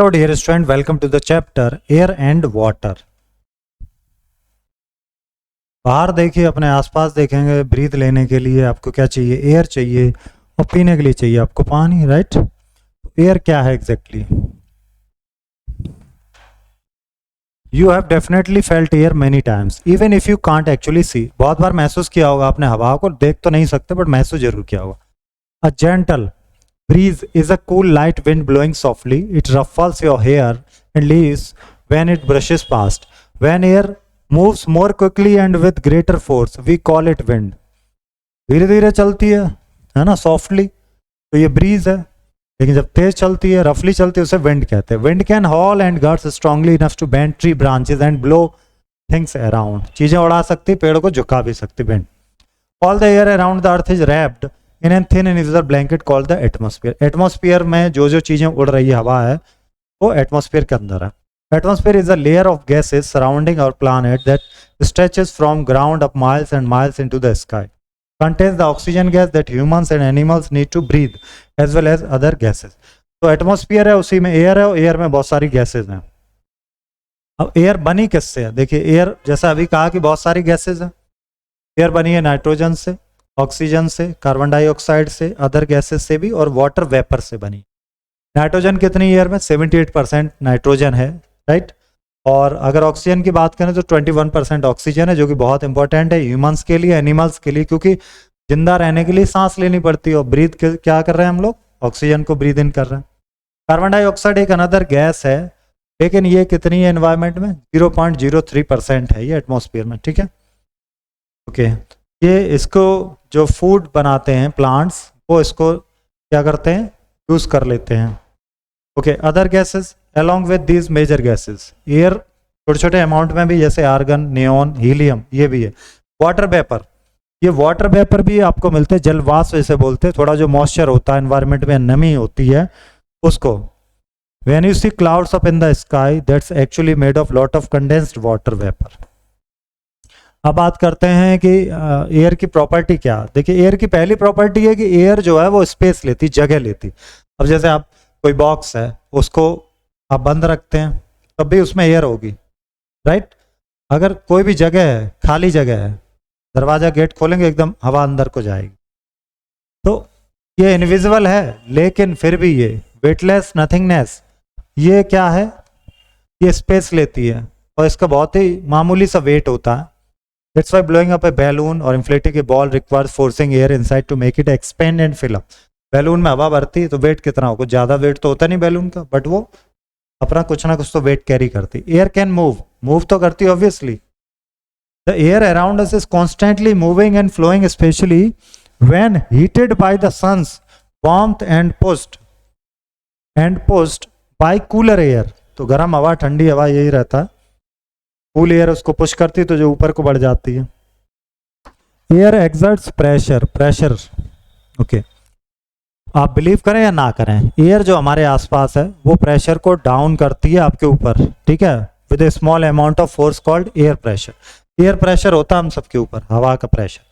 Hello dear student, welcome to the chapter air and water. बाहर देखिए, अपने आसपास देखेंगे। ब्रीथ लेने के लिए आपको क्या चाहिए? एयर चाहिए। और पीने के लिए चाहिए आपको पानी, राइट? एयर क्या है exactly? You have definitely felt air many times even if you can't actually see. बहुत बार महसूस किया होगा आपने हवा को, देख तो नहीं सकते बट महसूस जरूर किया होगा। A gentle breeze is a cool light wind blowing softly. It ruffles your hair and leaves when it brushes past. When air moves more quickly and with greater force, we call it wind. धीरे धीरे चलती है ना, softly, तो ये bridge है। लेकिन जब तेज चलती है, रफली चलती है, उसे विंड कहते हैं। Wind can howl and gusts strongly enough to bend tree branches and blow things around. चीजें उड़ा सकती, पेड़ को झुका भी सकती wind. All the air around the earth is wrapped in an thin invisible blanket called the atmosphere. Atmosphere में जो जो चीजें उड़ रही हवा है वो एटमॉस्फेयर के अंदर है। Atmosphere is a layer of gases surrounding our planet that stretches from ground up miles and miles into the sky. Contains the oxygen gas that humans and animals need to breathe as well as other gases. तो atmosphere है, उसी में air है, और air में बहुत सारी gases हैं। अब एयर बनी किससे है? देखिए, एयर जैसा अभी कहा कि बहुत सारी गैसेज हैं। एयर बनी है नाइट्रोजन से, ऑक्सीजन से, कार्बन डाइऑक्साइड से, अदर गैसेस से भी, और वाटर वेपर से बनी। नाइट्रोजन कितनी एयर में? 78% नाइट्रोजन है, राइट? और अगर ऑक्सीजन की बात करें तो 21% ऑक्सीजन है, जो कि बहुत इंपॉर्टेंट है ह्यूमंस के लिए, एनिमल्स के लिए, क्योंकि जिंदा रहने के लिए सांस लेनी पड़ती है। और ब्रीथ क्या कर रहे हैं हम लोग? ऑक्सीजन को ब्रीथ इन कर रहे हैं। कार्बन डाइऑक्साइड एक अनदर गैस है, लेकिन ये कितनी है एनवायरमेंट में? 0.03% है ये एटमॉस्फेयर में, ठीक है? ओके, ये इसको जो फूड बनाते हैं प्लांट्स, वो इसको क्या करते हैं? यूज कर लेते हैं। Okay, other gases along with these major gases, air छोटे छोटे अमाउंट में भी, जैसे आर्गन, नियोन, हीलियम, ये भी है। वाटर वेपर, ये वाटर वेपर भी आपको मिलते हैं, जलवाष्प जैसे बोलते हैं। थोड़ा जो मॉइस्चर होता है एनवायरमेंट में, नमी होती है उसको। When you see clouds up in the sky, that's actually made of lot of condensed water vapour. अब बात करते हैं कि एयर की प्रॉपर्टी क्या। देखिए, एयर की पहली प्रॉपर्टी है कि एयर जो है वो स्पेस लेती, जगह लेती। अब जैसे आप कोई बॉक्स है, उसको आप बंद रखते हैं तब भी उसमें एयर होगी, राइट? अगर कोई भी जगह है, खाली जगह है, दरवाजा गेट खोलेंगे एकदम हवा अंदर को जाएगी। तो ये इनविजिबल है, लेकिन फिर भी ये वेटलेस नथिंगनेस, ये क्या है? ये स्पेस लेती है, और इसका बहुत ही मामूली सा वेट होता है। That's why blowing up a balloon or inflating a ball requires forcing air inside to make it expand and fill up. Balloon में हवा भरती है तो वेट कितना होगा? ज्यादा वेट तो होता नहीं बैलून का, बट वो अपना कुछ ना कुछ तो वेट कैरी करती। एयर कैन मूव तो करती है obviously. The air around us is constantly moving and flowing, specially when heated by the sun's warmth and pushed by cooler air. तो गर्म हवा, ठंडी हवा, यही रहता है। कूल एयर उसको पुश करती है तो जो ऊपर को बढ़ जाती है। Air exerts pressure. ओके, आप बिलीव करें या ना करें, एयर जो हमारे आसपास है वो प्रेशर को डाउन करती है आपके ऊपर, ठीक है? With A small amount of force called air pressure. Air pressure होता है हम सबके ऊपर, हवा का pressure.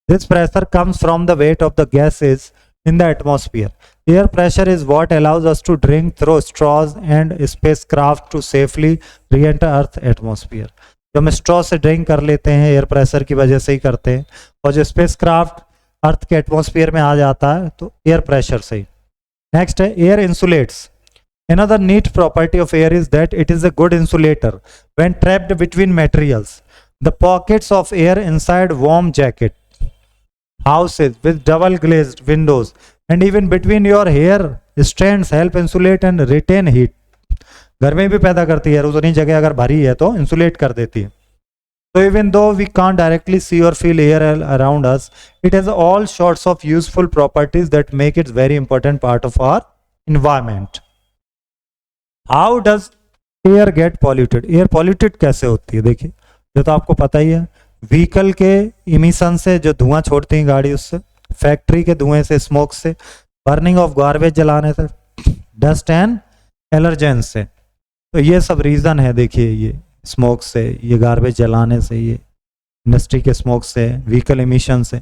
This pressure comes from the weight of the gases in the atmosphere. Air pressure is what allows us to drink through straws and spacecraft to safely re-enter Earth atmosphere. जो हम straw से drink कर लेते हैं, air pressure की वजह से ही करते हैं। और जो स्पेसक्राफ्ट अर्थ के एटमॉस्फेयर में आ जाता है तो एयर प्रेशर से ही। नेक्स्ट है air insulates. Another neat property of air is that it is a good insulator when trapped between materials. The pockets of air inside warm jacket, houses with double glazed windows, and even between your hair strands help insulate and retain heat. गर्मी भी पैदा करती है, उतनी जगह अगर भरी है तो इंसुलेट कर देती है। So even though we can't directly see or feel air around us, it has all sorts of useful properties that make it very important part of our environment. How does air get polluted? Air polluted कैसे होती है? देखिए, ये तो आपको पता ही है। Vehicle के इमिशन से, जो धुआं छोड़ती है गाड़ी, उससे, फैक्ट्री के धुएं से, स्मोक से, बर्निंग ऑफ गार्बेज जलाने से, डस्ट एंड एलर्जेंस से। तो ये सब रीज़न है। देखिए, ये स्मोक से, ये गार्बेज जलाने से, ये इंडस्ट्री के स्मोक से, व्हीकल इमिशन से,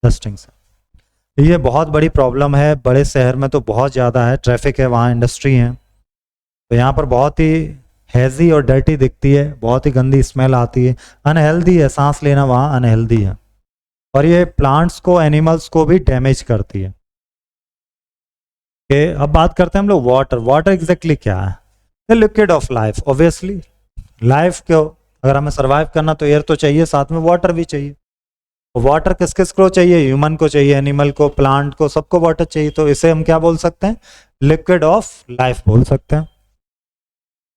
डस्टिंग से। ये बहुत बड़ी प्रॉब्लम है। बड़े शहर में तो बहुत ज़्यादा है, ट्रैफिक है, वहाँ इंडस्ट्री है, तो यहाँ पर बहुत ही हैजी और डर्टी दिखती है, बहुत ही गंदी स्मेल आती है, अनहेल्दी है, सांस लेना वहाँ अनहेल्दी है, और ये प्लांट्स को, एनिमल्स को भी डैमेज करती है। अब बात करते हैं हम लोग वाटर। वाटर एग्जैक्टली क्या है? The liquid of life. Obviously life को अगर हमें सर्वाइव करना तो एयर तो चाहिए, साथ में वाटर भी चाहिए। वाटर किस किस को चाहिए? ह्यूमन को चाहिए, एनिमल को, प्लांट को, सबको वाटर चाहिए। तो इसे हम क्या बोल सकते हैं? लिक्विड ऑफ लाइफ बोल सकते हैं।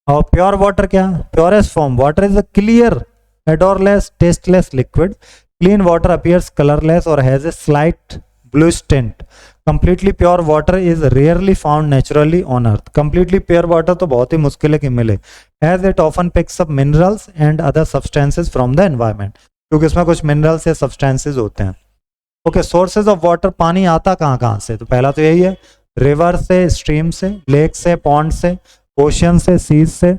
और प्योर वाटर क्या? Purest form water is a clear, odourless, tasteless liquid. Clean water appears colourless और has a slight bluish tint. Completely pure water is rarely found naturally on earth. Completely pure water तो बहुत ही मुश्किल है कि मिले, as it often picks up minerals and other substances from the environment. क्योंकि इसमें कुछ minerals या substances होते हैं। ओके, सोर्सेज ऑफ वाटर, पानी आता कहाँ से? तो पहला तो यही है, रिवर से, स्ट्रीम से, लेक से, पॉन्ड से, ओशियन से, सीज से,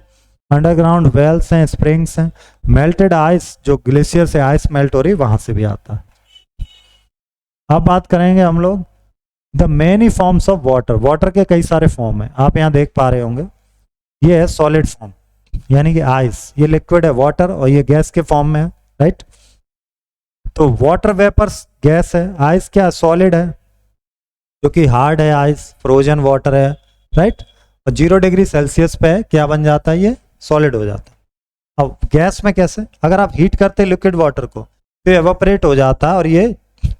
अंडरग्राउंड वेल्स हैं, स्प्रिंग्स हैं, मेल्टेड आइस, जो ग्लेशियर से आइस मेल्ट हो रही वहां से भी आता है। अब बात करेंगे हम लोग the many forms of water. Water के कई सारे फॉर्म है, आप यहाँ देख पा रहे होंगे। ये है सॉलिड फॉर्म, यानी कि आइस, ये लिक्विड है वाटर, और ये गैस के फॉर्म में है, राइट। तो वाटर वेपर गैस है, आइस क्या है? सॉलिड है, जो कि हार्ड है, आइस फ्रोजन वाटर है, राइट। और 0 डिग्री सेल्सियस पे क्या बन जाता है? ये सॉलिड हो जाता है। अब गैस में कैसे? अगर आप हीट करते लिक्विड वाटर को तो एवापोरेट हो जाता है और ये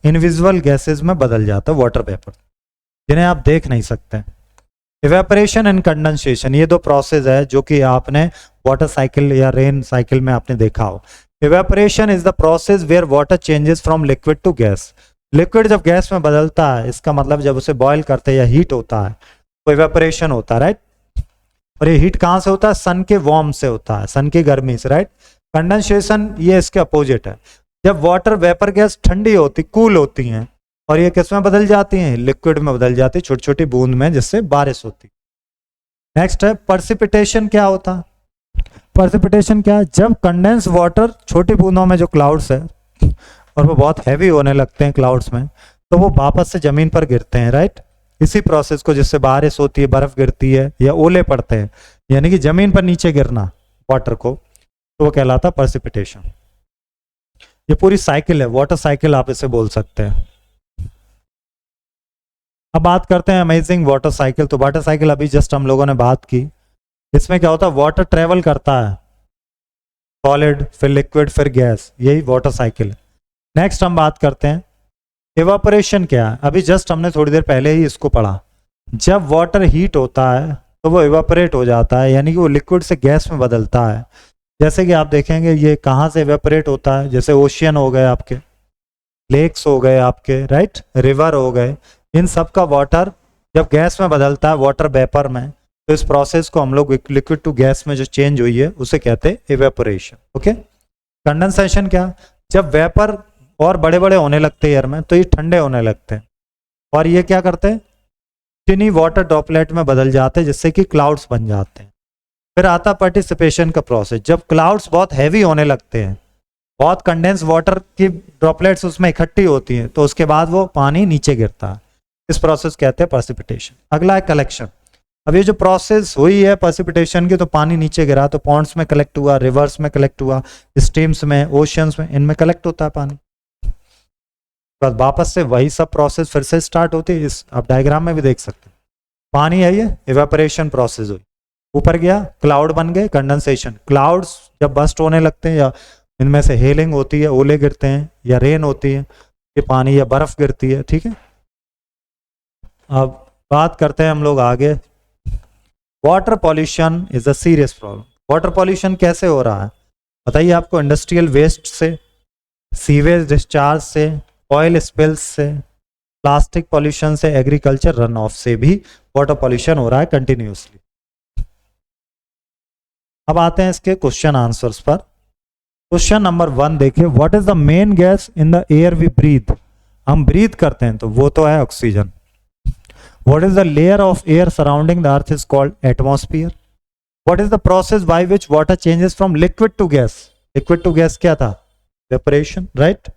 इनविजिबल गैसेस में बदल जाता है, वाटर वेपर, जिन्हें आप देख नहीं सकते। इवेपोरेशन एंड कंडेंसेशन, ये दो प्रोसेस है जो कि आपने वाटर साइकिल या रेन साइकिल में आपने देखा हो। Evaporation is the process where water changes from liquid to gas. Liquid जब गैस में बदलता है, इसका मतलब जब उसे बॉयल करते हैं या हीट होता है तो इवेपोरेशन होता है, राइट। और ये हीट कहाँ से होता है? सन के वार्म से होता है, सन की गर्मी से, राइट। कंडेंसेशन ये इसके अपोजिट है, जब वाटर वेपर गैस ठंडी होती, कूल होती हैं, और ये किस में बदल जाती हैं? लिक्विड में बदल जाती है, छोटी छोटी बूंद में, जिससे बारिश होती। नेक्स्ट है पर्सिपिटेशन। क्या होता है पर्सिपिटेशन? क्या है? जब कंडेंस वाटर छोटी बूंदों में, जो क्लाउड्स है और वो बहुत हैवी होने लगते हैं क्लाउड्स में, तो वो वापस से जमीन पर गिरते हैं, राइट। इसी प्रोसेस को, जिससे बारिश होती है, बर्फ गिरती है या ओले पड़ते हैं, यानी कि जमीन पर नीचे गिरना वाटर को, तो वो कहलाता है पर्सिपिटेशन। ये पूरी साइकिल है, वाटर साइकिल आप इसे बोल सकते हैं। अब बात करते हैं अमेजिंग वाटर साइकिल। तो वाटर साइकिल अभी जस्ट हम लोगों ने बात की। इसमें क्या होता है? वाटर ट्रेवल करता है, सॉलिड, फिर लिक्विड, फिर गैस, यही वाटर साइकिल है। नेक्स्ट हम बात करते हैं इवापोरेशन। क्या है? अभी जस्ट हमने थोड़ी देर पहले ही इसको पढ़ा। जब वाटर हीट होता है तो वो इवापोरेट हो जाता है, यानी कि वो लिक्विड से गैस में बदलता है। जैसे कि आप देखेंगे ये कहाँ से इवेपोरेट होता है, जैसे ओशियन हो गए आपके, लेक्स हो गए आपके, राइट, रिवर हो गए, इन सब का वाटर जब गैस में बदलता है, वाटर वेपर में, तो इस प्रोसेस को हम लोग लिक्विड टू गैस में जो चेंज हुई है उसे कहते हैं इवेपोरेशन। ओके। कंडेंसेशन क्या? जब वेपर और बड़े बड़े होने लगते हैं एयर में, तो ये ठंडे होने लगते हैं, और ये क्या करते हैं? टिनी वाटर ड्रॉपलेट में बदल जाते हैं, जिससे कि क्लाउड्स बन जाते हैं। फिर आता पार्टिसिपेशन का प्रोसेस। जब क्लाउड्स बहुत हैवी होने लगते हैं, बहुत कंडेंस वाटर की ड्रॉपलेट्स उसमें इकट्ठी होती हैं, तो उसके बाद वो पानी नीचे गिरता है। इस प्रोसेस कहते हैं पर्सिपिटेशन। अगला है कलेक्शन। अब ये जो प्रोसेस हुई है पर्सिपिटेशन की, तो पानी नीचे गिरा, तो पॉन्ड्स में कलेक्ट हुआ, रिवर्स में कलेक्ट हुआ, स्ट्रीम्स में, ओशियंस में, इनमें कलेक्ट होता है पानी। बस वापस से वही सब प्रोसेस फिर से स्टार्ट होती है। इस आप डायग्राम में भी देख सकते हैं, पानी है, ये इवेपोरेशन प्रोसेस हुई, ऊपर गया, क्लाउड बन गए, कंडेंसेशन। क्लाउड्स जब बस्ट होने लगते हैं, या इनमें से हेलिंग होती है, ओले गिरते हैं, या रेन होती है, ये पानी या बर्फ गिरती है, ठीक है। अब बात करते हैं हम लोग आगे। Water pollution is a serious problem. Water pollution कैसे हो रहा है बताइए आपको? इंडस्ट्रियल वेस्ट से, सीवेज डिस्चार्ज से, ऑयल स्पिल्स से, प्लास्टिक पॉल्यूशन से, एग्रीकल्चर रन ऑफ से भी वाटर पॉल्यूशन हो रहा है कंटिन्यूसली। अब आते हैं इसके क्वेश्चन आंसर्स पर। क्वेश्चन नंबर 1 देखिए, what is the main gas in the air we breathe? हम ब्रीथ करते हैं तो वो तो है oxygen. What is the layer of air surrounding the earth is called atmosphere. What is the process by which water changes from liquid to gas? Liquid to gas क्या था? Evaporation, right?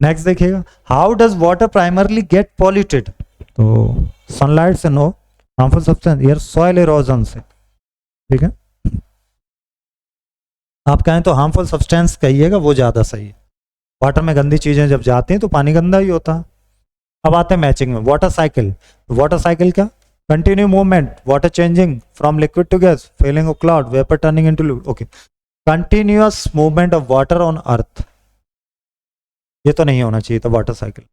Next देखिएगा, how does water primarily get polluted? तो sunlight से no, harmful substance, air, soil erosion से, ठीक है, आप कहें तो हार्मफुल सब्सटेंस कहिएगा, वो ज़्यादा सही है। वाटर में गंदी चीज़ें जब जाती हैं तो पानी गंदा ही होता है। अब आते हैं मैचिंग में। वाटर साइकिल, वाटर साइकिल क्या? Continue movement, water changing from liquid to gas, feeling of cloud, vapour turning into liquid. Okay, continuous movement of water on earth, ये तो नहीं होना चाहिए था water cycle.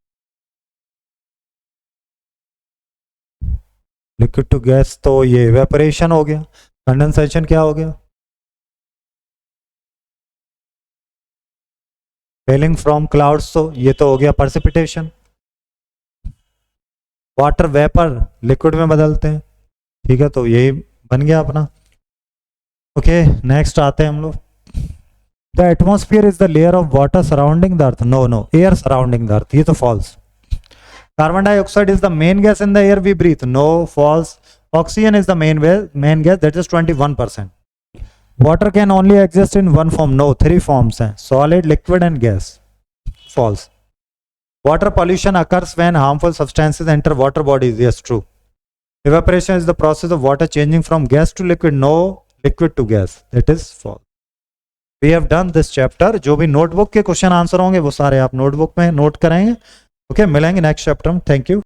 Liquid to gas तो ये वेपरेशन हो गया। कंडेंसेशन क्या हो गया? फेलिंग फ्रॉम क्लाउड्स, तो ये तो हो गया परसिपिटेशन। वाटर वेपर लिक्विड में बदलते हैं, ठीक है, तो यही बन गया अपना। ओके, नेक्स्ट आते हैं हम लोग। The atmosphere is the layer of water surrounding the earth. No no, air surrounding the earth, ये तो false. Carbon dioxide is the main gas in the air we breathe. No, false. Oxygen is the main gas, that is 21%। Water can only exist in one form. No, 3 forms हैं, solid, liquid and gas. False. Water pollution occurs when harmful substances enter water bodies. Yes, true. Evaporation is the process of water changing from gas to liquid. No, liquid to gas. That is false. We have done this chapter. जो भी notebook के question answer होंगे वो सारे आप notebook में note कराएंगे। Okay, मिलेंगे नेक्स्ट चैप्टर में। Thank you.